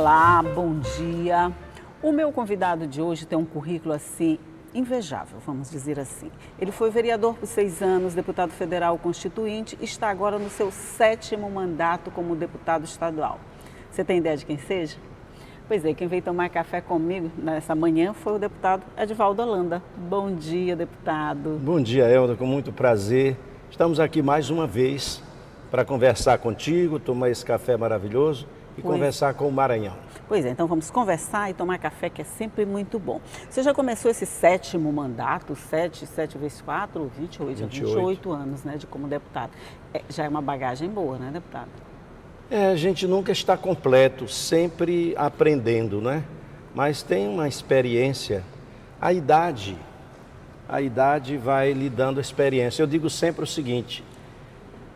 Olá, bom dia. O meu convidado de hoje tem um currículo assim invejável, vamos dizer assim. Ele foi vereador por 6 anos, deputado federal constituinte e está agora no seu 7º mandato como deputado estadual. Você tem ideia de quem seja? Pois é, quem veio tomar café comigo nessa manhã foi o deputado Edivaldo Holanda. Bom dia, deputado. Bom dia, Elda, com muito prazer. Estamos aqui mais uma vez para conversar contigo, tomar esse café maravilhoso e conversar com o Maranhão. Pois é, então vamos conversar e tomar café, que é sempre muito bom. Você já começou esse 7º mandato, 7 vezes 4, 28 anos, né, como deputado. Já é uma bagagem boa, né, deputado? A gente nunca está completo, sempre aprendendo, né? Mas tem uma experiência, a idade vai lhe dando experiência. Eu digo sempre o seguinte,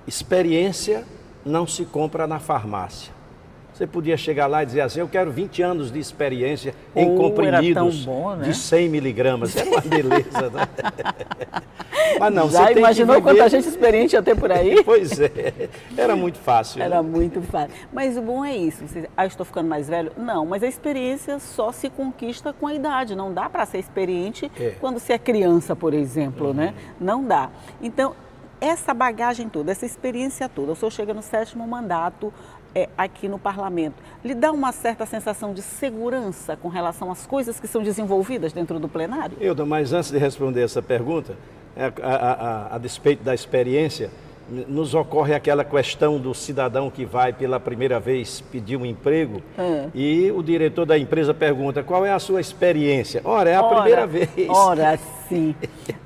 experiência não se compra na farmácia. Você podia chegar lá e dizer assim, eu quero 20 anos de experiência em comprimidos bom, né? De 100 miligramas. É uma beleza, né? Mas não, já você imaginou tem que viver... quanta gente experiente ia ter por aí? Pois é, era muito fácil. Era muito fácil. Mas o bom é isso. Estou ficando mais velho? Não, mas a experiência só se conquista com a idade. Não dá para ser experiente quando se é criança, por exemplo, né? Não dá. Então, essa bagagem toda, essa experiência toda, o senhor chega no 7º mandato aqui no parlamento, lhe dá uma certa sensação de segurança com relação às coisas que são desenvolvidas dentro do plenário? Euda, mas antes de responder essa pergunta, a despeito da experiência, nos ocorre aquela questão do cidadão que vai pela primeira vez pedir um emprego e o diretor da empresa pergunta, qual é a sua experiência? Ora, é a primeira vez. Ora, sim.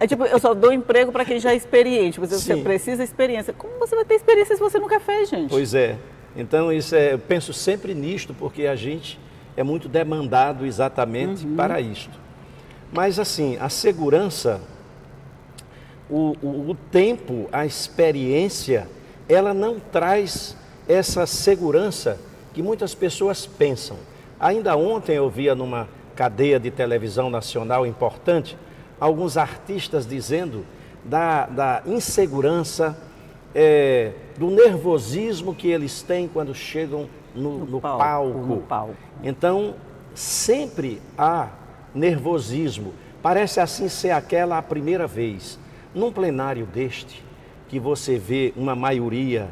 É tipo, eu só dou emprego para quem já é experiente, você precisa de experiência. Como você vai ter experiência se você nunca fez, gente? Pois é. Então, eu penso sempre nisto, porque a gente é muito demandado exatamente para isto. Mas, assim, a segurança, o tempo, a experiência, ela não traz essa segurança que muitas pessoas pensam. Ainda ontem eu via numa cadeia de televisão nacional importante, alguns artistas dizendo da insegurança, do nervosismo que eles têm quando chegam no palco. Então, sempre há nervosismo. Parece assim ser aquela a primeira vez. Num plenário deste, que você vê uma maioria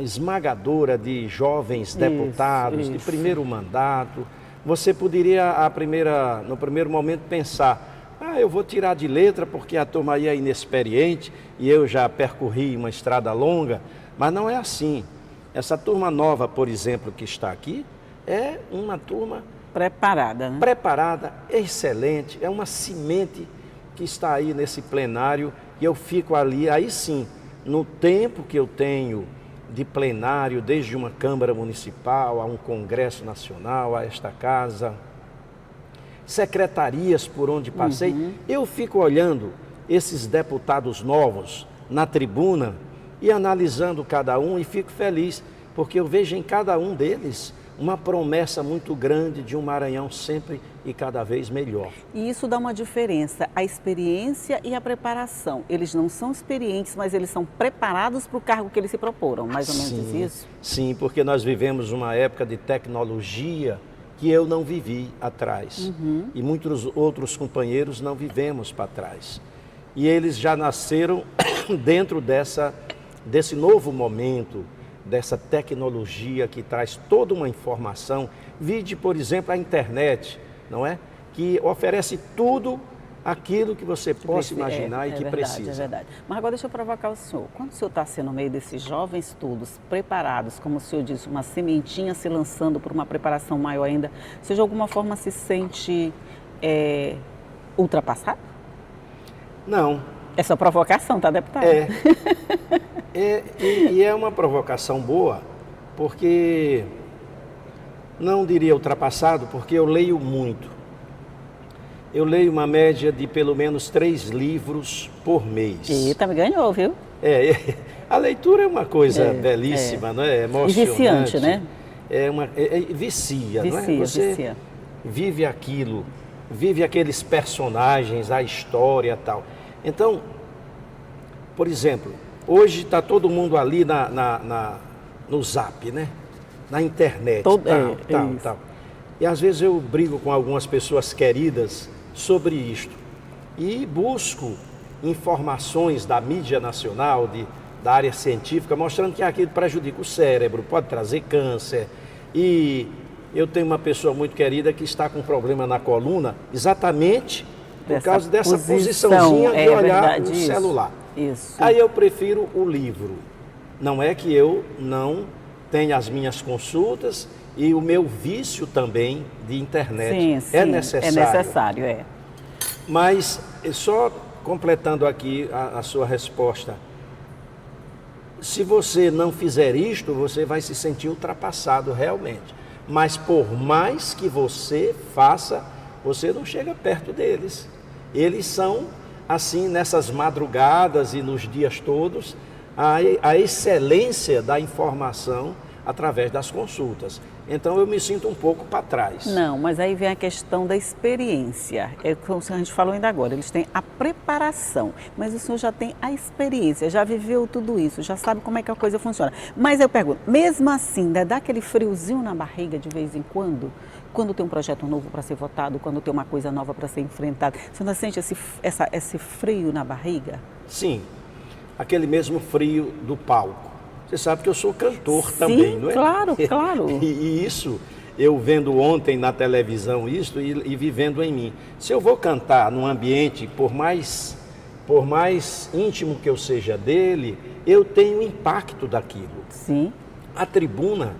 esmagadora de jovens deputados de primeiro mandato, você poderia, no primeiro momento, pensar, eu vou tirar de letra porque a turma aí é inexperiente e eu já percorri uma estrada longa, mas não é assim. Essa turma nova, por exemplo, que está aqui, é uma turma preparada, né? Preparada, excelente, é uma semente que está aí nesse plenário e eu fico ali, aí sim, no tempo que eu tenho de plenário, desde uma Câmara Municipal, a um Congresso Nacional, a esta casa, secretarias por onde passei, eu fico olhando esses deputados novos na tribuna e analisando cada um e fico feliz, porque eu vejo em cada um deles uma promessa muito grande de um Maranhão sempre e cada vez melhor. E isso dá uma diferença, a experiência e a preparação. Eles não são experientes, mas eles são preparados para o cargo que eles se proporam, mais ou menos isso? Sim, porque nós vivemos uma época de tecnologia que eu não vivi atrás e muitos outros companheiros não vivemos para trás. E eles já nasceram dentro desse novo momento, dessa tecnologia que traz toda uma informação. Vide, por exemplo, a internet, não é? Que oferece tudo aquilo que você possa imaginar e que precisa. É verdade. Mas agora deixa eu provocar o senhor. Quando o senhor está sendo no meio desses jovens todos, preparados, como o senhor disse, uma sementinha se lançando por uma preparação maior ainda, você de alguma forma se sente ultrapassado? Não. É só provocação, tá, deputado? E é uma provocação boa, porque não diria ultrapassado, porque eu leio muito. Eu leio uma média de pelo menos 3 livros por mês. Eita, me ganhou, viu? A leitura é uma coisa belíssima, não é? Emocionante. E viciante, né? Vicia, não é? Você vive aquilo, vive aqueles personagens, a história e tal. Então, por exemplo, hoje está todo mundo ali no Zap, né? na internet, tal. E às vezes eu brigo com algumas pessoas queridas sobre isto e busco informações da mídia nacional, da área científica, mostrando que aquilo prejudica o cérebro, pode trazer câncer. E eu tenho uma pessoa muito querida que está com problema na coluna, exatamente por causa dessa posiçãozinha de olhar o celular. Isso. Aí eu prefiro o livro. Não é que eu não tenha as minhas consultas e o meu vício também de internet. Sim, é necessário. É necessário, é. Mas só completando aqui a sua resposta, se você não fizer isto, você vai se sentir ultrapassado realmente. Mas por mais que você faça, você não chega perto deles. Eles são, assim, nessas madrugadas e nos dias todos, a excelência da informação através das consultas. Então eu me sinto um pouco para trás. Não, mas aí vem a questão da experiência. É como a gente falou ainda agora, eles têm a preparação, mas o senhor já tem a experiência, já viveu tudo isso, já sabe como é que a coisa funciona. Mas eu pergunto, mesmo assim, dá aquele friozinho na barriga de vez em quando? Quando tem um projeto novo para ser votado, quando tem uma coisa nova para ser enfrentada, você não sente esse frio na barriga? Sim, aquele mesmo frio do palco. Você sabe que eu sou cantor Sim, também, não é? Claro, claro. E isso, eu vendo ontem na televisão isso e vivendo em mim. Se eu vou cantar num ambiente, por mais íntimo que eu seja dele, eu tenho impacto daquilo. Sim. A tribuna,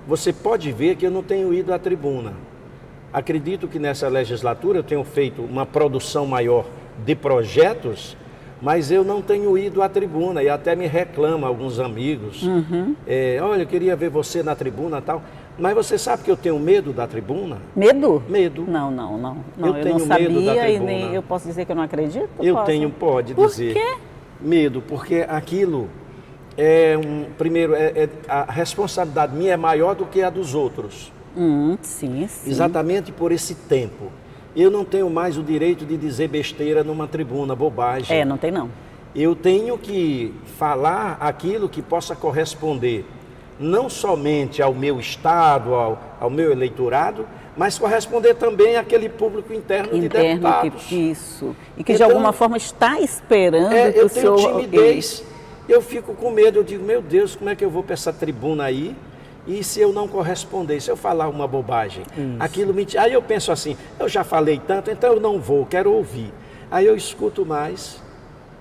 você pode ver que eu não tenho ido à tribuna. Acredito que nessa legislatura eu tenho feito uma produção maior de projetos, mas eu não tenho ido à tribuna e até me reclamam alguns amigos. Olha, eu queria ver você na tribuna e tal. Mas você sabe que eu tenho medo da tribuna? Medo? Medo. Não, eu tenho não sabia medo da tribuna. E nem eu posso dizer que eu não acredito? Pode dizer. Por quê? Medo, porque aquilo primeiro, a responsabilidade minha é maior do que a dos outros. Sim. Exatamente por esse tempo. Eu não tenho mais o direito de dizer besteira numa tribuna, bobagem. Não tem não. Eu tenho que falar aquilo que possa corresponder não somente ao meu estado, ao meu eleitorado, mas corresponder também àquele público interno de deputados. Isso. E que de alguma forma está esperando que eu o senhor... tenho timidez, eu fico com medo, eu digo, meu Deus, como é que eu vou para essa tribuna aí? E se eu não corresponder, se eu falar uma bobagem, aquilo me... Aí eu penso assim, eu já falei tanto, então eu não vou, quero ouvir. Aí eu escuto mais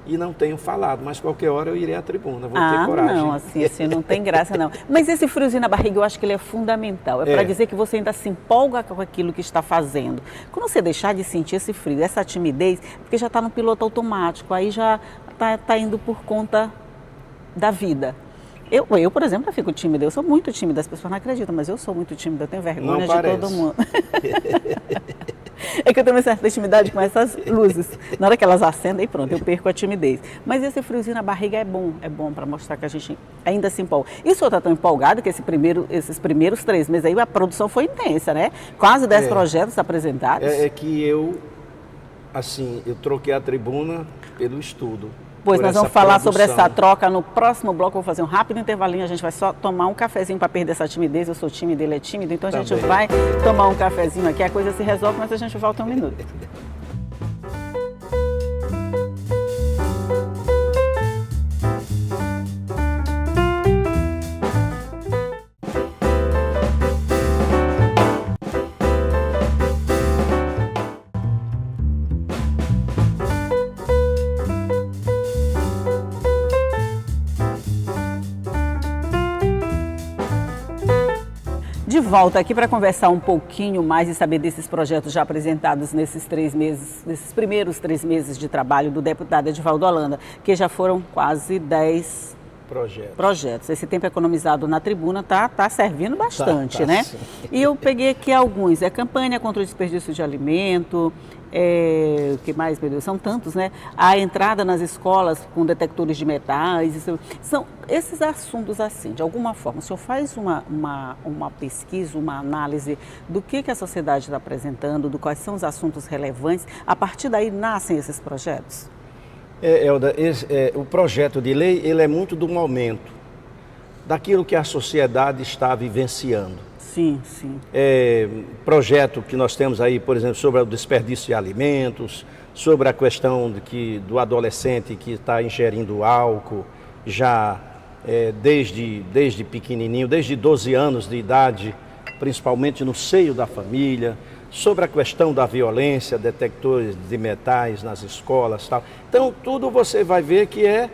e não tenho falado, mas qualquer hora eu irei à tribuna, vou ter coragem. Não, assim não tem graça não. Mas esse friozinho na barriga eu acho que ele é fundamental, para dizer que você ainda se empolga com aquilo que está fazendo. Quando você deixar de sentir esse frio, essa timidez, porque já está no piloto automático, aí já está indo por conta da vida. Eu, por exemplo, eu fico tímida, eu sou muito tímida, as pessoas não acreditam, mas eu sou muito tímida, eu tenho vergonha de todo mundo. É que eu tenho uma certa intimidade com essas luzes. Na hora que elas acendem, pronto, eu perco a timidez. Mas esse friozinho na barriga é bom para mostrar que a gente ainda se empolga. E o senhor está tão empolgado que esses primeiros 3 meses aí a produção foi intensa, né? Quase 10 projetos apresentados. É que eu troquei a tribuna pelo estudo. Pois nós vamos falar sobre essa troca no próximo bloco. Eu vou fazer um rápido intervalinho, a gente vai só tomar um cafezinho para perder essa timidez. Eu sou tímida, ele é tímido, então a gente vai tomar um cafezinho aqui, a coisa se resolve, mas a gente volta em 1 minuto. De volta aqui para conversar um pouquinho mais e saber desses projetos já apresentados nesses primeiros 3 meses de trabalho do deputado Edivaldo Holanda, que já foram quase 10 projetos. Esse tempo economizado na tribuna tá servindo bastante, né? Sim. E eu peguei aqui alguns. Campanha contra o desperdício de alimento, o que mais, meu Deus? São tantos, né? A entrada nas escolas com detectores de metais. São esses assuntos assim, de alguma forma. O senhor faz uma pesquisa, uma análise do que a sociedade está apresentando, do quais são os assuntos relevantes. A partir daí nascem esses projetos? Elda, o projeto de lei ele é muito do momento. daquilo que a sociedade está vivenciando. Sim, sim. Projeto que nós temos aí, por exemplo, sobre o desperdício de alimentos, sobre a questão do adolescente que está ingerindo álcool já desde pequenininho, desde 12 anos de idade, principalmente no seio da família, sobre a questão da violência, detectores de metais nas escolas e tal. Então, tudo você vai ver que é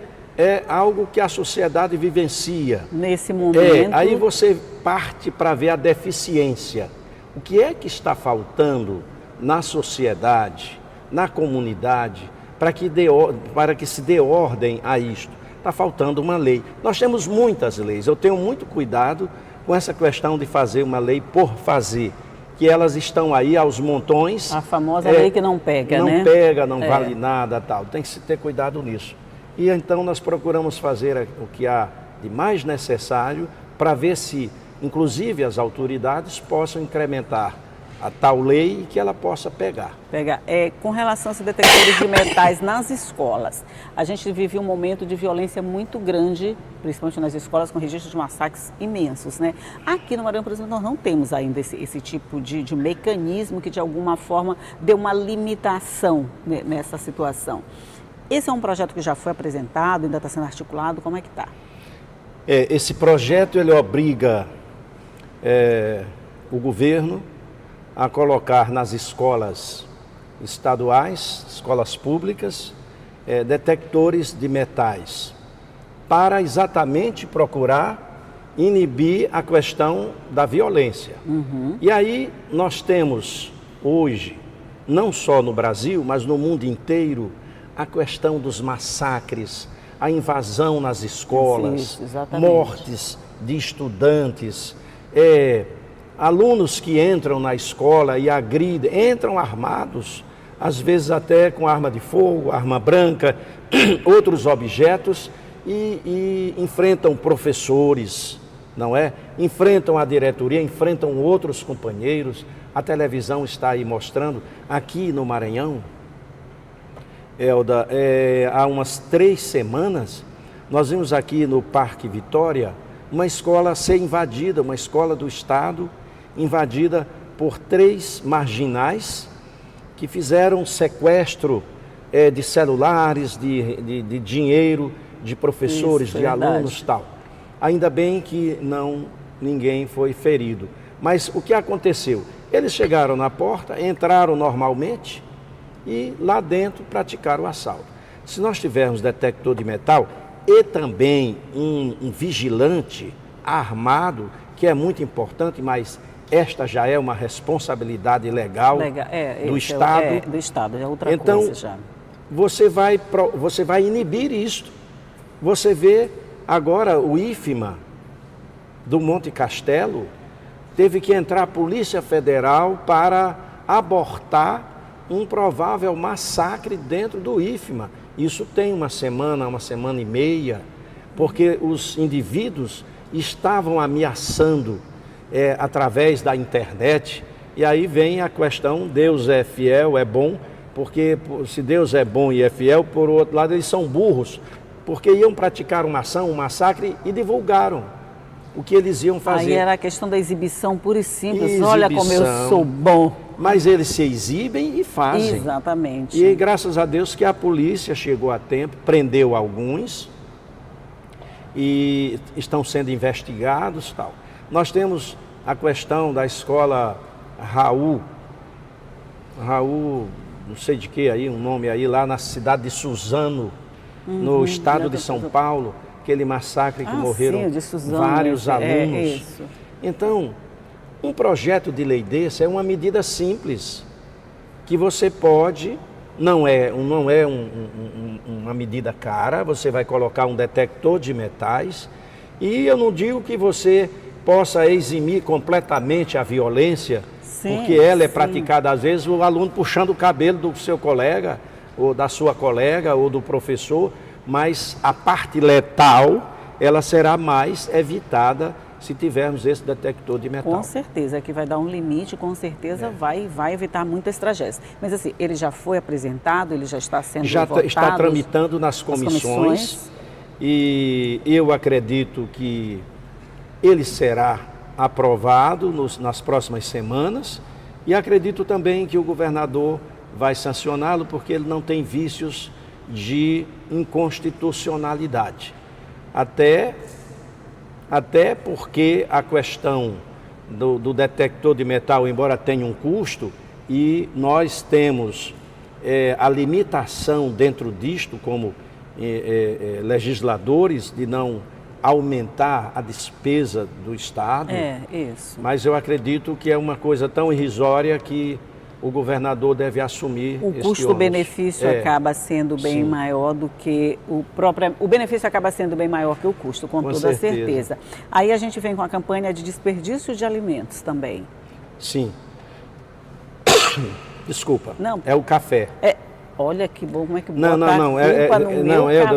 algo que a sociedade vivencia. Nesse momento... Aí você parte para ver a deficiência. O que é que está faltando na sociedade, na comunidade, para que se dê ordem a isto? Está faltando uma lei. Nós temos muitas leis. Eu tenho muito cuidado com essa questão de fazer uma lei por fazer, que elas estão aí aos montões. A famosa lei que não pega, né? Não pega, não vale nada, tal. Tem que se ter cuidado nisso. E então nós procuramos fazer o que há de mais necessário para ver se, inclusive, as autoridades possam incrementar a tal lei e que ela possa pegar. Com relação aos detectores de metais nas escolas, a gente vive um momento de violência muito grande, principalmente nas escolas, com registros de massacres imensos, né? Aqui no Maranhão, por exemplo, nós não temos ainda esse tipo de mecanismo que, de alguma forma, dê uma limitação nessa situação. Esse é um projeto que já foi apresentado, ainda está sendo articulado, como é que está? Esse projeto, ele obriga o governo a colocar nas escolas estaduais, escolas públicas, detectores de metais, para exatamente procurar inibir a questão da violência. E aí nós temos hoje, não só no Brasil, mas no mundo inteiro, a questão dos massacres, a invasão nas escolas, mortes de estudantes, alunos que entram na escola e agridem, entram armados, às vezes até com arma de fogo, arma branca, outros objetos, e enfrentam professores, não é? Enfrentam a diretoria, enfrentam outros companheiros. A televisão está aí mostrando, aqui no Maranhão, Elda, há umas 3 semanas, nós vimos aqui no Parque Vitória uma escola ser invadida, uma escola do Estado, invadida por 3 marginais que fizeram sequestro de celulares, de dinheiro, de professores, de alunos e tal. Ainda bem que ninguém foi ferido. Mas o que aconteceu? Eles chegaram na porta, entraram normalmente e lá dentro praticaram o assalto. Se nós tivermos detector de metal e também um vigilante armado, que é muito importante, mas esta já é uma responsabilidade legal do Estado. Do Estado, é outra coisa já. Você vai inibir isto. Você vê agora o IFMA do Monte Castelo, teve que entrar a Polícia Federal para abortar um provável massacre dentro do IFMA. Isso tem uma semana e meia, porque os indivíduos estavam ameaçando através da internet, e aí vem a questão, Deus é fiel, é bom, porque se Deus é bom e é fiel, por outro lado eles são burros, porque iam praticar uma ação, um massacre e divulgaram o que eles iam fazer. Aí era a questão da exibição pura e simples, olha como eu sou bom. Mas eles se exibem e fazem. Exatamente. E graças a Deus que a polícia chegou a tempo, prendeu alguns e estão sendo investigados e tal. Nós temos a questão da escola Raul, não sei de que aí, um nome aí, lá na cidade de Suzano, no estado de São Paulo, aquele massacre que morreram vários alunos. Então, um projeto de lei desse é uma medida simples, que você pode, não é uma medida cara, você vai colocar um detector de metais, e eu não digo que você possa eximir completamente a violência, porque ela é praticada, às vezes, o aluno puxando o cabelo do seu colega, ou da sua colega, ou do professor, mas a parte letal, ela será mais evitada se tivermos esse detector de metal. Com certeza, que vai dar um limite, com certeza vai evitar muitas tragédias. Mas assim, ele já foi apresentado, ele já está sendo votado? Já está tramitando nas comissões. E eu acredito que ele será aprovado nas próximas semanas e acredito também que o governador vai sancioná-lo porque ele não tem vícios de inconstitucionalidade. Até porque a questão do detector de metal, embora tenha um custo, e nós temos a limitação dentro disto como legisladores de não aumentar a despesa do Estado. Isso. Mas eu acredito que é uma coisa tão irrisória que o governador deve assumir. O custo-benefício acaba sendo bem maior do que o benefício acaba sendo bem maior que o custo, com toda certeza. Aí a gente vem com a campanha de desperdício de alimentos também. Sim. Desculpa. Não. É o café. Olha que bom, como é que bota não,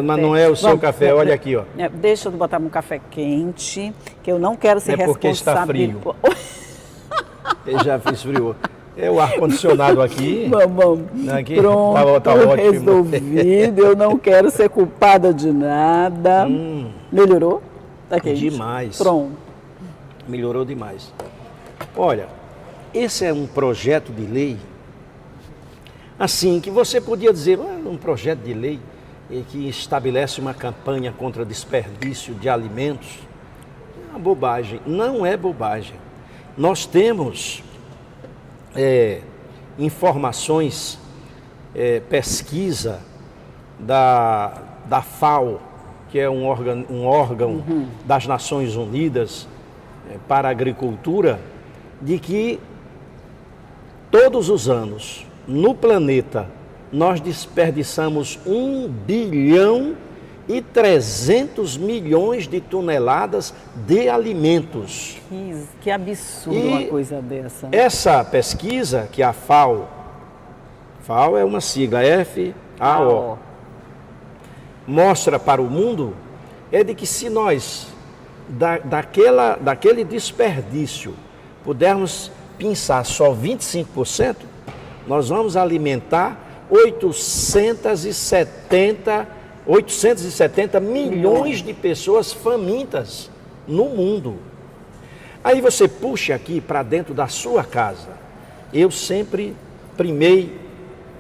mas não é o seu café, olha aqui, ó. Deixa eu botar um café quente, que eu não quero ser responsável. Porque está frio. Eu já esfriou. É o ar-condicionado aqui. Vamos. Aqui, pronto, tá resolvido. Eu não quero ser culpada de nada. Melhorou? Tá quente? Demais. Pronto. Melhorou demais. Olha, esse é um projeto de lei, assim, que você podia dizer, um projeto de lei que estabelece uma campanha contra desperdício de alimentos. É uma bobagem. Não é bobagem. Nós temos informações, pesquisa da FAO, que é um órgão das Nações Unidas para a Agricultura, de que todos os anos no planeta nós desperdiçamos 1,3 bilhão de toneladas de alimentos. Que absurdo uma coisa dessa. Essa pesquisa que a FAO é uma sigla, FAO, mostra para o mundo é de que se nós, daquele desperdício, pudermos pensar só 25%, nós vamos alimentar 870 milhões de pessoas famintas no mundo. Aí você puxa aqui para dentro da sua casa. Eu sempre primei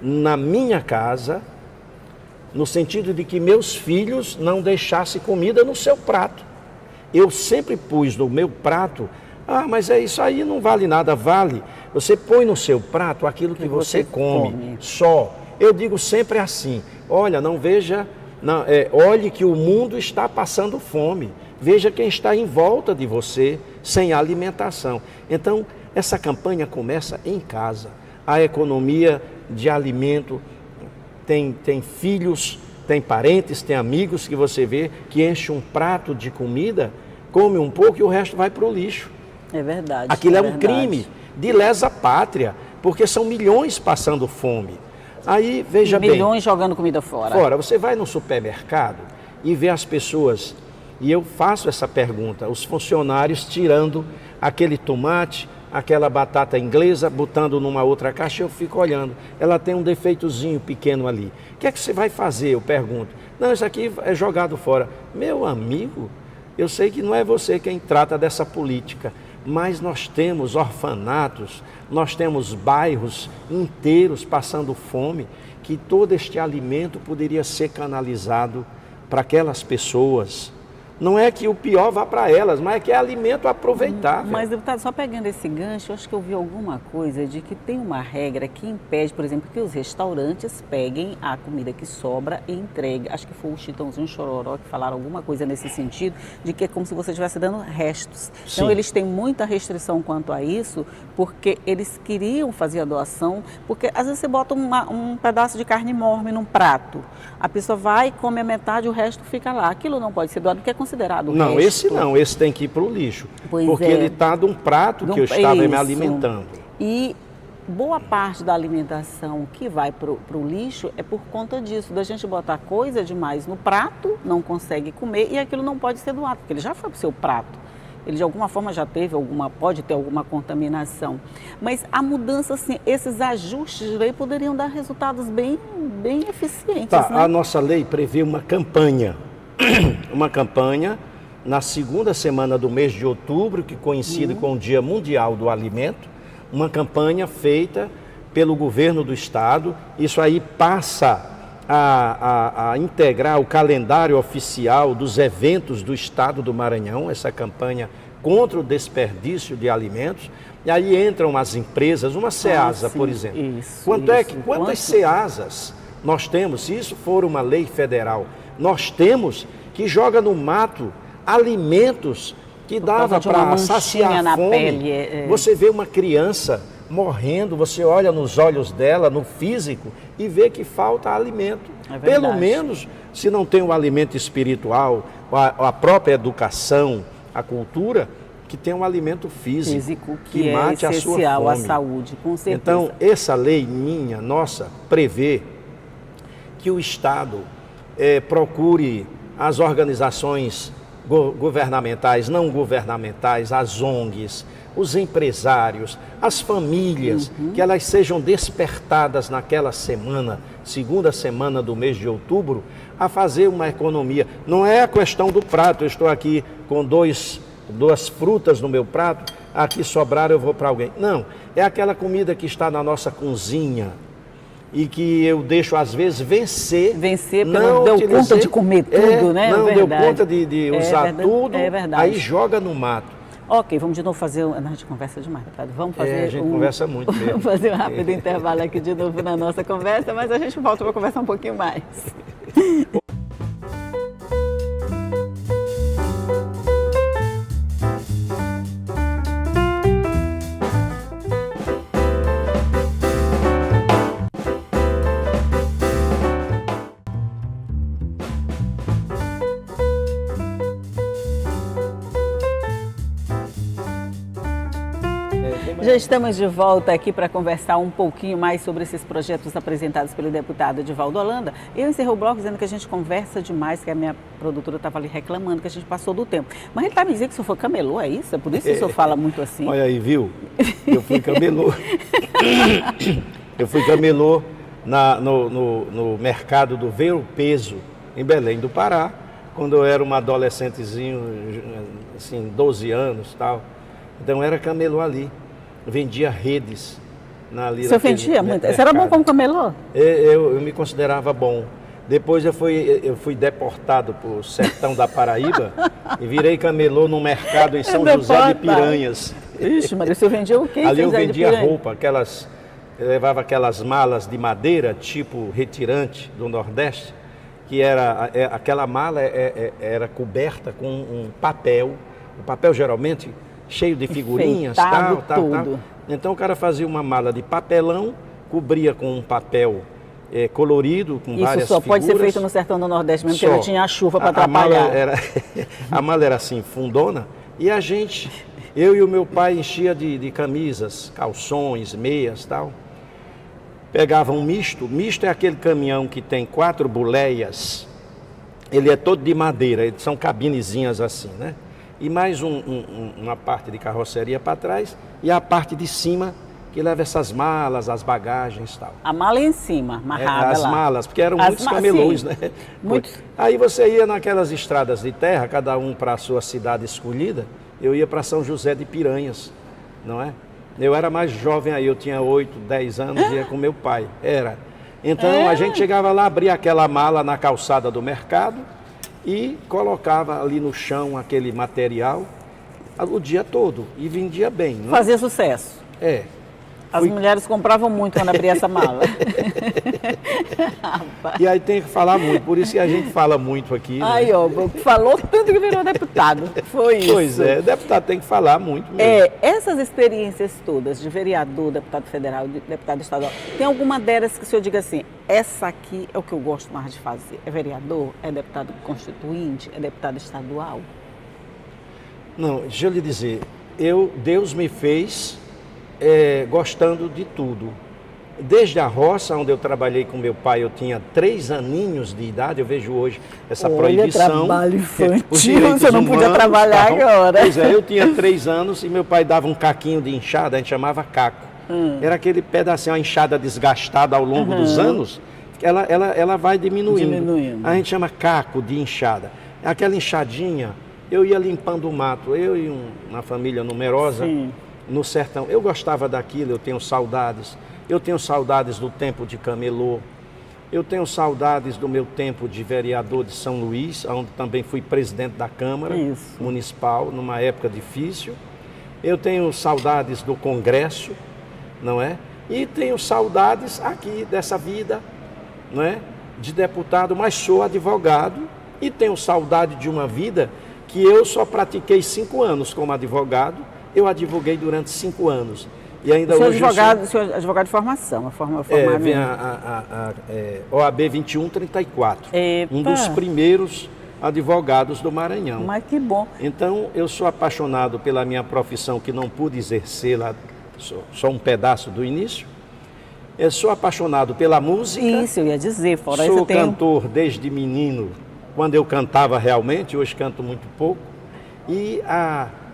na minha casa, no sentido de que meus filhos não deixassem comida no seu prato. Eu sempre pus no meu prato, mas isso aí não vale nada, vale. Você põe no seu prato aquilo que você come, só. Eu digo sempre assim, olha, olhe que o mundo está passando fome. Veja quem está em volta de você sem alimentação. Então, essa campanha começa em casa. A economia de alimento tem filhos, tem parentes, tem amigos que você vê que enche um prato de comida, come um pouco e o resto vai para o lixo. É verdade. Aquilo é um crime de lesa pátria, porque são milhões passando fome. Aí, veja bem. Milhões jogando comida fora. Você vai no supermercado e vê as pessoas, e eu faço essa pergunta, os funcionários tirando aquele tomate, aquela batata inglesa, botando numa outra caixa, eu fico olhando. Ela tem um defeitozinho pequeno ali. O que é que você vai fazer? Eu pergunto. Não, isso aqui é jogado fora. Meu amigo, eu sei que não é você quem trata dessa política, mas nós temos orfanatos, nós temos bairros inteiros passando fome, que todo este alimento poderia ser canalizado para aquelas pessoas. Não é que o pior vá para elas, mas é que é alimento aproveitável. Mas, deputado, só pegando esse gancho, eu acho que eu vi alguma coisa de que tem uma regra que impede, por exemplo, que os restaurantes peguem a comida que sobra e entreguem. Acho que foi o Chitãozinho Chororó que falaram alguma coisa nesse sentido, de que é como se você estivesse dando restos. Sim. Então, eles têm muita restrição quanto a isso, porque eles queriam fazer a doação, porque às vezes você bota um pedaço de carne enorme num prato, a pessoa vai, come a metade, o resto fica lá. Aquilo não pode ser doado, porque é considerado não, resto. esse tem que ir para o lixo, pois porque ele está de um prato que eu estava me alimentando. E boa parte da alimentação que vai para o lixo é por conta disso, da gente botar coisa demais no prato, não consegue comer e aquilo não pode ser doado, porque ele já foi para o seu prato. Ele de alguma forma já pode ter alguma contaminação. Mas a mudança, assim, esses ajustes de lei poderiam dar resultados bem eficientes. Tá, né? A nossa lei prevê uma campanha na segunda semana do mês de outubro, que coincide com o Dia Mundial do Alimento, uma campanha feita pelo governo do estado. Isso aí passa a integrar o calendário oficial dos eventos do estado do Maranhão, essa campanha contra o desperdício de alimentos. E aí entram as empresas, uma Ceasa, por exemplo. Quantas Ceasas nós temos? Se isso for uma lei federal, nós temos que joga no mato alimentos que dava para saciar a fome. Você vê uma criança morrendo, você olha nos olhos dela, no físico, e vê que falta alimento. Pelo menos, se não tem o alimento espiritual, a própria educação, a cultura, que tem um alimento físico que mate a sua fome. À saúde, com certeza. Então, essa lei nossa, prevê que o Estado procure as organizações governamentais, não governamentais, as ONGs, os empresários, as famílias, que elas sejam despertadas naquela semana, segunda semana do mês de outubro, a fazer uma economia. Não é a questão do prato, eu estou aqui com duas frutas no meu prato, aqui sobraram eu vou para alguém. Não, é aquela comida que está na nossa cozinha e que eu deixo às vezes vencer. Não deu conta de comer tudo, né? Não deu conta de usar tudo, aí joga no mato. Ok, vamos de novo fazer... Não, a gente conversa demais, deputado. Vamos fazer a gente conversa muito mesmo. Vamos fazer um rápido intervalo aqui de novo na nossa conversa, mas a gente volta para conversar um pouquinho mais. Já estamos de volta aqui para conversar um pouquinho mais sobre esses projetos apresentados pelo deputado Edivaldo Holanda. Eu encerrei o bloco dizendo que a gente conversa demais, que a minha produtora estava ali reclamando que a gente passou do tempo. Mas ele está me dizendo que o senhor foi camelô, é isso? É por isso que o senhor fala muito assim? Olha aí, viu? Eu fui camelô. Eu fui camelô no mercado do Ver Peso, em Belém do Pará, quando eu era um adolescentezinho, assim, 12 anos e tal. Então era camelô ali. Vendia redes ali. Você vendia muito? Você era bom como camelô? Eu me considerava bom. Depois eu fui deportado para o sertão da Paraíba e virei camelô no mercado em São José de Piranhas. Ixi, mas você vendia o quê? Ali eu vendia roupa, eu levava aquelas malas de madeira, tipo retirante do Nordeste, que aquela mala era coberta com um papel. O papel geralmente cheio de figurinhas, tal. Então o cara fazia uma mala de papelão, cobria com um papel colorido, com várias figuras. Isso só pode ser feito no sertão do Nordeste mesmo, porque não tinha a chuva para atrapalhar. A mala era assim, fundona, e eu e o meu pai enchia de camisas, calções, meias, tal. Pegava um misto. Misto é aquele caminhão que tem 4 boleias, ele é todo de madeira, são cabinezinhas assim, né? E mais uma parte de carroceria para trás e a parte de cima que leva essas malas, as bagagens e tal. A mala em cima, amarrada as malas, porque eram muitos camelôs, né? Aí você ia naquelas estradas de terra, cada um para a sua cidade escolhida. Eu ia para São José de Piranhas, não é? Eu era mais jovem aí, eu tinha 8, 10 anos, ia com meu pai, Então a gente chegava lá, abria aquela mala na calçada do mercado e colocava ali no chão aquele material o dia todo e vendia bem. Não é? Fazia sucesso. As mulheres compravam muito quando abria essa mala. E aí tem que falar muito, por isso que a gente fala muito aqui. Aí, né? Falou tanto que virou deputado. Foi isso. Pois é, deputado tem que falar muito mesmo. Essas experiências todas de vereador, deputado federal, deputado estadual, tem alguma delas que o senhor diga assim, essa aqui é o que eu gosto mais de fazer? É vereador? É deputado constituinte? É deputado estadual? Não, deixa eu lhe dizer, Deus me fez gostando de tudo. Desde a roça, onde eu trabalhei com meu pai, eu tinha 3 aninhos de idade, eu vejo hoje essa proibição. Trabalho infantil, você não podia trabalhar agora. Pois eu tinha 3 anos e meu pai dava um caquinho de enxada, a gente chamava caco. Era aquele pedacinho, uma enxada desgastada ao longo dos anos, ela vai diminuindo. A gente chama caco de enxada. Aquela enxadinha eu ia limpando o mato, eu e uma família numerosa, Sim. no sertão. Eu gostava daquilo, eu tenho saudades. Eu tenho saudades do tempo de camelô. Eu tenho saudades do meu tempo de vereador de São Luís, onde também fui presidente da Câmara Municipal, numa época difícil. Eu tenho saudades do Congresso, não é? E tenho saudades aqui dessa vida, não é? De deputado, mas sou advogado e tenho saudade de uma vida que eu só pratiquei 5 anos como advogado. Eu advoguei durante 5 anos. E ainda hoje o senhor é advogado de formação, vem a OAB 2134, um dos primeiros advogados do Maranhão. Mas que bom. Então, eu sou apaixonado pela minha profissão, que não pude exercer lá, só um pedaço do início. Eu sou apaixonado pela música. Isso, eu ia dizer, fora isso sou cantor desde menino, quando eu cantava realmente, hoje canto muito pouco. E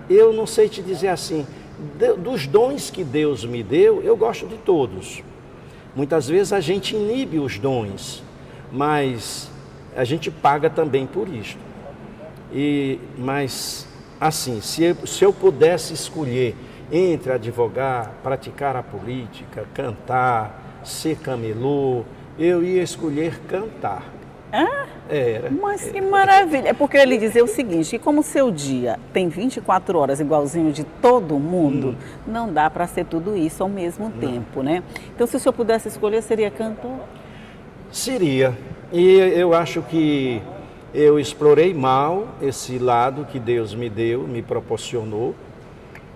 eu não sei te dizer assim, dos dons que Deus me deu, eu gosto de todos. Muitas vezes a gente inibe os dons, mas a gente paga também por isto. Mas, assim, se eu pudesse escolher entre advogar, praticar a política, cantar, ser camelô, eu ia escolher cantar. Era. Mas que maravilha. É porque eu ia lhe dizer o seguinte, que como o seu dia tem 24 horas igualzinho de todo mundo, não dá para ser tudo isso ao mesmo tempo, né? Então, se o senhor pudesse escolher, seria cantor? Seria. E eu acho que eu explorei mal esse lado que Deus me deu, me proporcionou.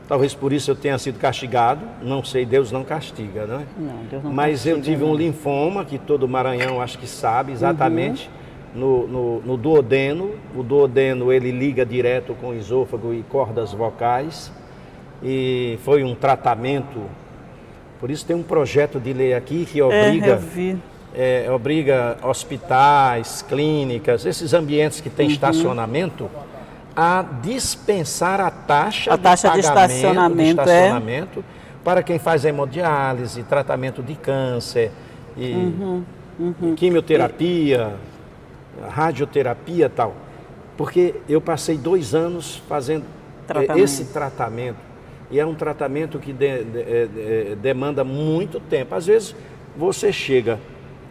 Talvez por isso eu tenha sido castigado. Não sei, Deus não castiga, não é? Não, Deus não Mas castiga, eu tive um linfoma, que todo Maranhão acho que sabe exatamente, no duodeno. O duodeno, ele liga direto com o esôfago e cordas vocais. E foi um tratamento. Por isso tem um projeto de lei aqui que obriga hospitais, clínicas, esses ambientes que tem estacionamento, a dispensar a taxa de estacionamento para quem faz hemodiálise, tratamento de câncer, quimioterapia, radioterapia e tal. Porque eu passei 2 anos fazendo esse tratamento. E é um tratamento que demanda muito tempo. Às vezes você chega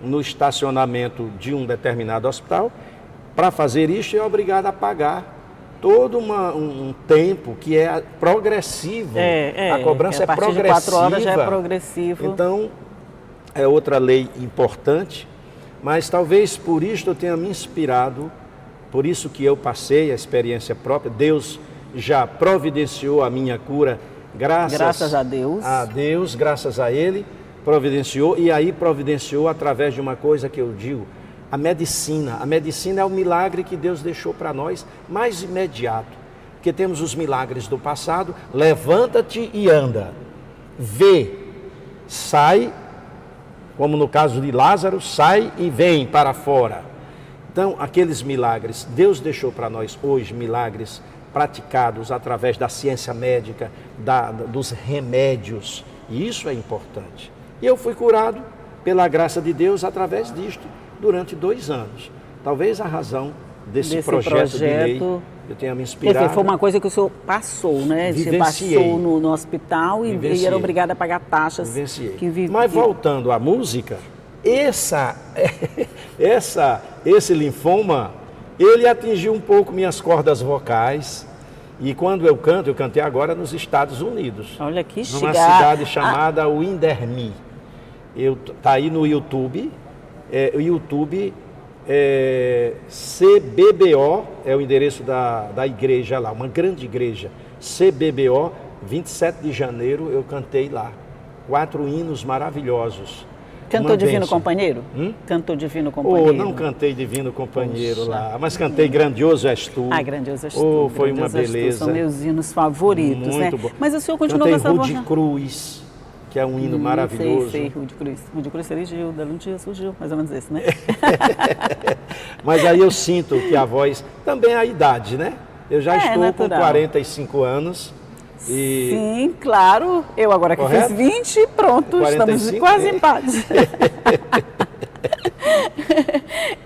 no estacionamento de um determinado hospital, para fazer isso é obrigado a pagar todo um tempo que é progressivo. A cobrança é progressiva. A partir de 4 horas já é progressivo. Então, é outra lei importante, mas talvez por isso eu tenha me inspirado, por isso que eu passei a experiência própria. Deus já providenciou a minha cura, graças a Deus. Graças a Ele, providenciou, e aí providenciou através de uma coisa que eu digo, a medicina. A medicina é o milagre que Deus deixou para nós mais imediato. Porque temos os milagres do passado, levanta-te e anda. Vê, sai, como no caso de Lázaro, sai e vem para fora. Então, aqueles milagres, Deus deixou para nós hoje milagres praticados através da ciência médica, dos remédios. E isso é importante. E eu fui curado pela graça de Deus através disto, durante 2 anos. Talvez a razão desse projeto de lei eu tenha me inspirado. Quer dizer, foi uma coisa que o senhor passou, né? Você passou no hospital e era obrigado a pagar taxas. Mas voltando à música, esse linfoma, ele atingiu um pouco minhas cordas vocais. E quando eu canto, eu cantei agora nos Estados Unidos. Olha que chique. Numa cidade chamada Windermere. Tá aí no YouTube. O YouTube CBBO é o endereço da igreja lá, uma grande igreja. CBBO, 27 de janeiro eu cantei lá. 4 hinos maravilhosos. Cantou Divino Companheiro? Cantou Divino Companheiro? Não cantei Divino Companheiro lá, mas cantei Grandioso És Tu. Grandioso És Tu. Foi uma beleza. São meus hinos favoritos, muito né? Bom. Mas o senhor continua com essa voz? Rude Cruz, que é um hino maravilhoso. Sei, Rude Cruz. Rude Cruz seria Gil, dali um dia surgiu, mais ou menos esse, né? Mas aí eu sinto que a voz, também é a idade, né? Eu já estou natural. Com 45 anos. Sim, claro. Eu agora que fiz 20, pronto, 45, estamos quase em paz.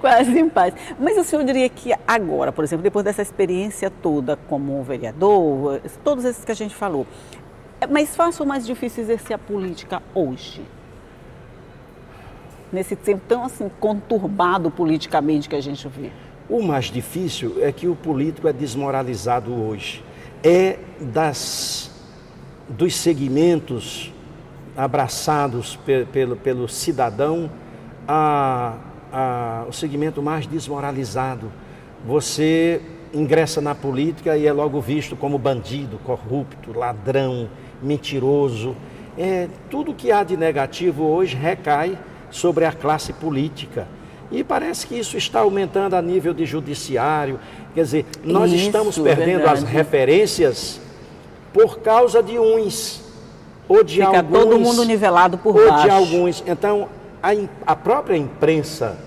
Quase em paz. Mas o senhor diria que agora, por exemplo, depois dessa experiência toda como vereador, todos esses que a gente falou, é mais fácil ou mais difícil exercer a política hoje? Nesse tempo tão assim conturbado politicamente que a gente vê. O mais difícil é que o político é desmoralizado hoje. Dos segmentos abraçados pelo cidadão, o segmento mais desmoralizado. Você ingressa na política e é logo visto como bandido, corrupto, ladrão, mentiroso. Tudo que há de negativo hoje recai sobre a classe política. E parece que isso está aumentando a nível de judiciário. Quer dizer, nós estamos perdendo as referências por causa de uns, ou de alguns. Fica todo mundo nivelado por baixo. Ou de alguns. Então, a própria imprensa,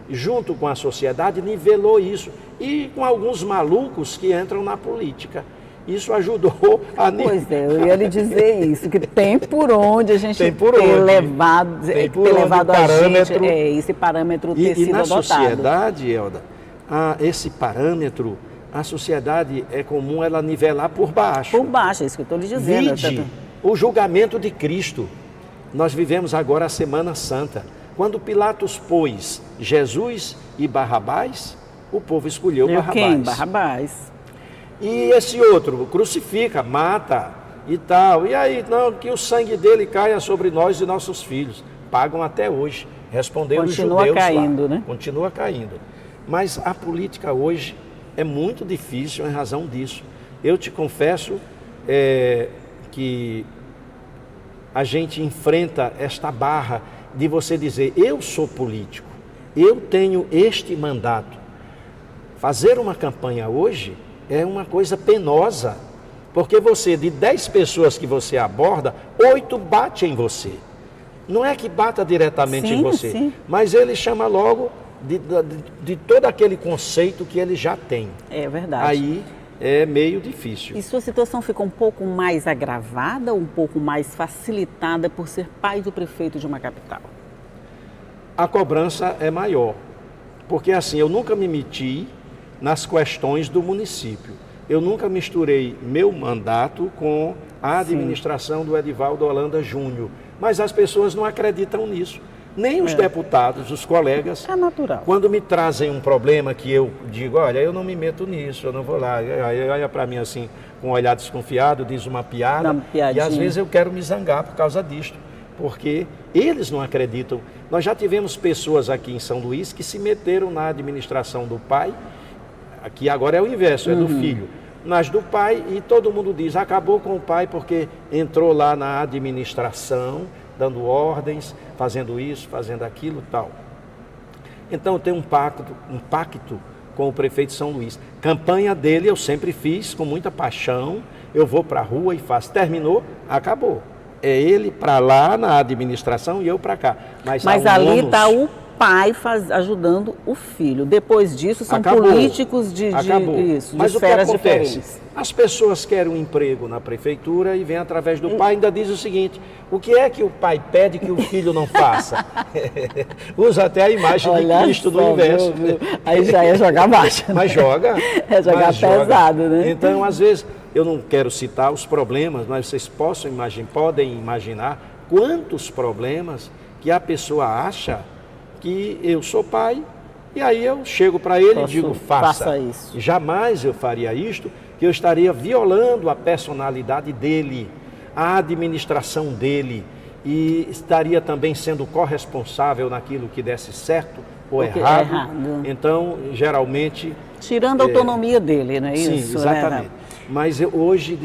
junto com a sociedade, nivelou isso. E com alguns malucos que entram na política. Isso ajudou a... Pois é, eu ia lhe dizer isso, que tem por onde a gente ter levado a gente, esse parâmetro ter sido adotado. E na sociedade, Elda, esse parâmetro, a sociedade é comum ela nivelar por baixo. Por baixo, é isso que eu estou lhe dizendo. Vide o julgamento de Cristo. Nós vivemos agora a Semana Santa. Quando Pilatos pôs Jesus e Barrabás, o povo escolheu Barrabás. Quem? Barrabás. E esse outro crucifica, mata e tal. E aí, não, que o sangue dele caia sobre nós e nossos filhos. Pagam até hoje. Responderam os judeus lá. Continua caindo, né? Continua caindo. Mas a política hoje é muito difícil em razão disso. Eu te confesso que a gente enfrenta esta barra de você dizer, eu sou político, eu tenho este mandato. Fazer uma campanha hoje é uma coisa penosa, porque você, de 10 pessoas que você aborda, 8 bate em você. Não é que bata diretamente em você, sim, mas ele chama logo de todo aquele conceito que ele já tem. É verdade. Aí é meio difícil. E sua situação fica um pouco mais agravada, um pouco mais facilitada por ser pai do prefeito de uma capital? A cobrança é maior, porque assim, eu nunca me meti nas questões do município. Eu nunca misturei meu mandato com a administração do Edivaldo Holanda Júnior, mas as pessoas não acreditam nisso. Nem os deputados, os colegas. É natural. Quando me trazem um problema que eu digo, olha, eu não me meto nisso, eu não vou lá. Aí olha para mim assim, com um olhar desconfiado, diz uma piada. E às vezes eu quero me zangar por causa disto, porque eles não acreditam. Nós já tivemos pessoas aqui em São Luís que se meteram na administração do pai. Aqui agora é o inverso, é do filho. Mas do pai, e todo mundo diz, acabou com o pai porque entrou lá na administração, dando ordens, fazendo isso, fazendo aquilo e tal. Então eu tenho um pacto com o prefeito de São Luís. Campanha dele eu sempre fiz com muita paixão, eu vou para a rua e faço. Terminou, acabou. É ele para lá na administração e eu para cá. Mas ali está o pai ajudando o filho. Depois disso, são políticos de Mas esferas o que acontece? diferentes. As pessoas querem um emprego na prefeitura e vêm através do pai, ainda diz o seguinte, o que é que o pai pede que o filho não faça? Usa até a imagem de Cristo no inverso. Aí já é jogar baixo. Mas joga. É jogar pesado, né? Então, às vezes, eu não quero citar os problemas, mas vocês podem imaginar quantos problemas que a pessoa acha que eu sou pai, e aí eu chego para ele e digo, faça isso. Jamais eu faria isto, que eu estaria violando a personalidade dele, a administração dele, e estaria também sendo corresponsável naquilo que desse certo ou errado. Então, geralmente... Tirando a autonomia dele, não é isso? Sim, exatamente. Né? Mas hoje,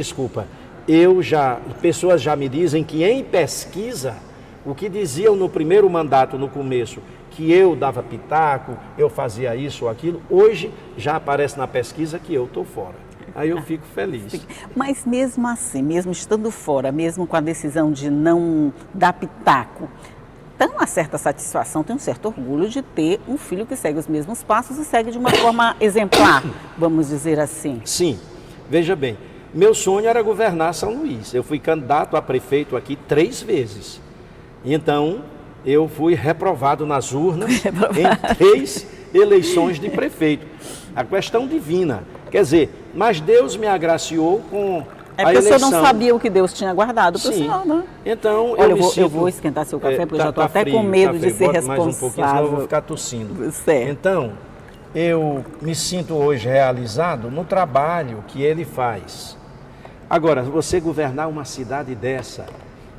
pessoas já me dizem que em pesquisa, o que diziam no primeiro mandato, no começo, que eu dava pitaco, eu fazia isso ou aquilo, hoje já aparece na pesquisa que eu estou fora. Aí eu fico feliz. Mas mesmo assim, mesmo estando fora, mesmo com a decisão de não dar pitaco, tem uma certa satisfação, tem um certo orgulho de ter um filho que segue os mesmos passos e segue de uma forma exemplar, vamos dizer assim. Sim, veja bem, meu sonho era governar São Luís. Eu fui candidato a prefeito aqui 3 vezes. Então, eu fui reprovado nas urnas em 3 eleições de prefeito. A questão divina. Quer dizer, mas Deus me agraciou com a porque eleição. o senhor não sabia o que Deus tinha guardado para o senhor, né? Então, olha, eu vou esquentar seu café, porque eu já estou até com medo de ser responsável. Mais um pouquinho, senão eu vou ficar tossindo. Certo. Então, eu me sinto hoje realizado no trabalho que ele faz. Agora, você governar uma cidade dessa,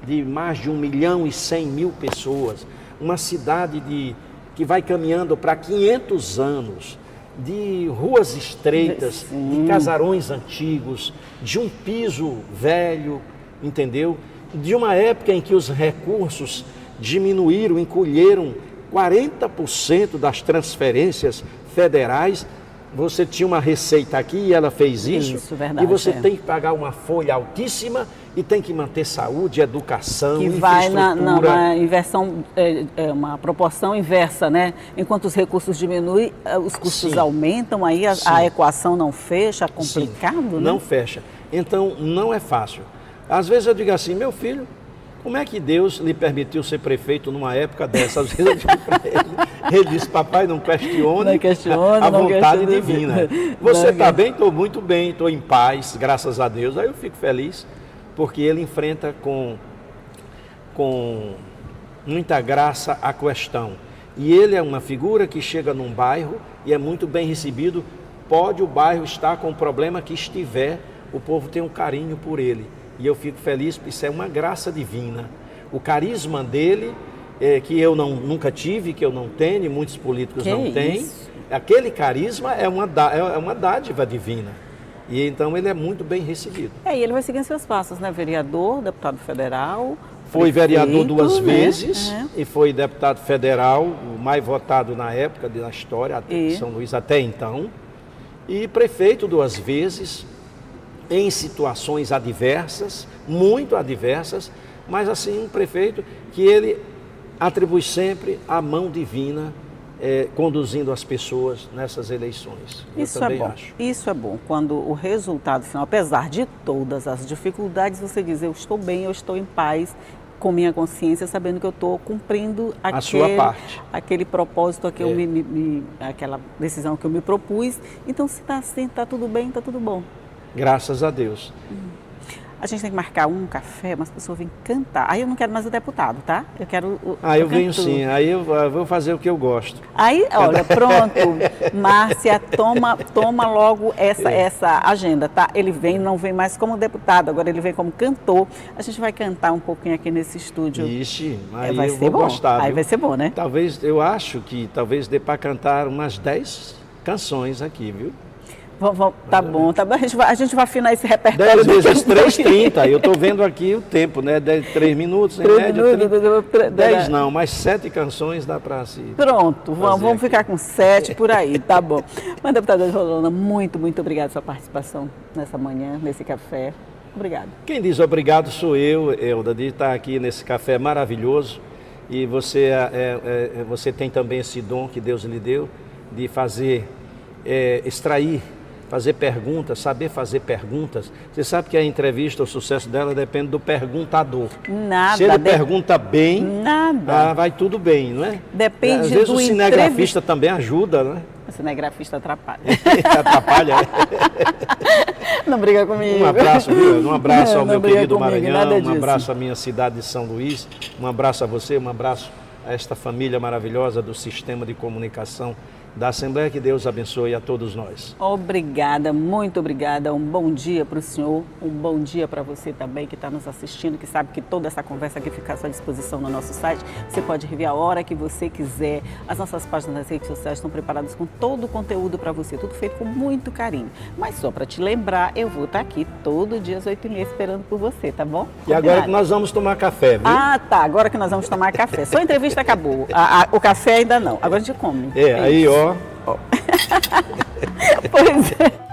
de mais de 1.100.000 pessoas, uma cidade que vai caminhando para 500 anos, de ruas estreitas, de casarões antigos, de um piso velho, entendeu? De uma época em que os recursos diminuíram, encolheram 40% das transferências federais. Você tinha uma receita aqui e ela fez isso verdade, e você tem que pagar uma folha altíssima e tem que manter saúde, educação, que infraestrutura. vai na inversão, uma proporção inversa, né? Enquanto os recursos diminuem, os custos aumentam, aí a equação não fecha, é complicado, né? Não fecha. Então, não é fácil. Às vezes eu digo assim, meu filho, como é que Deus lhe permitiu ser prefeito numa época dessa? Às vezes eu digo para ele disse, papai, não questione a vontade divina. Você está bem? Estou muito bem, estou em paz, graças a Deus. Aí eu fico feliz, porque ele enfrenta com muita graça a questão. E ele é uma figura que chega num bairro e é muito bem recebido. Pode o bairro estar com o problema que estiver, o povo tem um carinho por ele. E eu fico feliz, porque isso é uma graça divina. O carisma dele, que eu nunca tive, que eu não tenho, e muitos políticos não têm. Aquele carisma é uma dádiva divina. E então ele é muito bem recebido. E ele vai seguindo seus passos, né? Vereador, deputado federal. Foi vereador 2 vezes e foi deputado federal, o mais votado na época, na história de São Luís até então. E prefeito 2 vezes, em situações adversas, muito adversas, mas assim um prefeito que ele atribui sempre a mão divina conduzindo as pessoas nessas eleições. Isso é bom. Isso é bom, quando o resultado final, apesar de todas as dificuldades, você diz, eu estou bem, eu estou em paz, com minha consciência, sabendo que eu estou cumprindo a sua parte, aquele propósito, aquela decisão que eu me propus. Então, se está assim, está tudo bem, está tudo bom. Graças a Deus. A gente tem que marcar um café, mas a pessoa vem cantar. Aí eu não quero mais o deputado, tá? Eu quero o eu venho sim. Aí eu vou fazer o que eu gosto. Aí, olha, pronto. Márcia, toma logo essa agenda, tá? Ele não vem mais como deputado, agora ele vem como cantor. A gente vai cantar um pouquinho aqui nesse estúdio. Ixi, aí vai eu ser vou gostar. Aí vai ser bom, né? Eu acho que talvez dê para cantar umas 10 canções aqui, viu? Tá bom. A gente vai afinar esse repertório. 10 vezes 3:30. Eu estou vendo aqui o tempo, né? 3 minutos, em média. 10 não, mas 7 canções dá para se. Pronto, vamos ficar com 7 por aí, tá bom. Mas, deputada Rolanda, muito obrigada pela sua participação nessa manhã, nesse café. Obrigado. Quem diz obrigado sou eu, Elda, de estar aqui nesse café maravilhoso. E você tem também esse dom que Deus lhe deu de extrair, fazer perguntas, saber fazer perguntas. Você sabe que a entrevista, o sucesso dela depende do perguntador. Nada. Se ele pergunta bem, vai tudo bem, não é? Depende. Às vezes o cinegrafista também ajuda, não é? O cinegrafista atrapalha. Atrapalha, Não briga comigo. Um abraço, viu? Um abraço ao meu querido comigo, Maranhão, um abraço à minha cidade de São Luís, um abraço a você, um abraço a esta família maravilhosa do sistema de comunicação da Assembleia. Que Deus abençoe a todos nós. Obrigada, muito obrigada. Um bom dia para o senhor, um bom dia para você também que está nos assistindo, que sabe que toda essa conversa aqui fica à sua disposição no nosso site. Você pode rever a hora que você quiser. As nossas páginas nas redes sociais estão preparadas com todo o conteúdo para você, tudo feito com muito carinho. Mas só para te lembrar, eu vou estar aqui todo dia às 8h30 esperando por você, tá bom? E agora que nós vamos tomar café, viu? Tá, agora que nós vamos tomar café. Só a entrevista acabou, o café ainda não. Agora a gente come. Aí, ó. Pois é.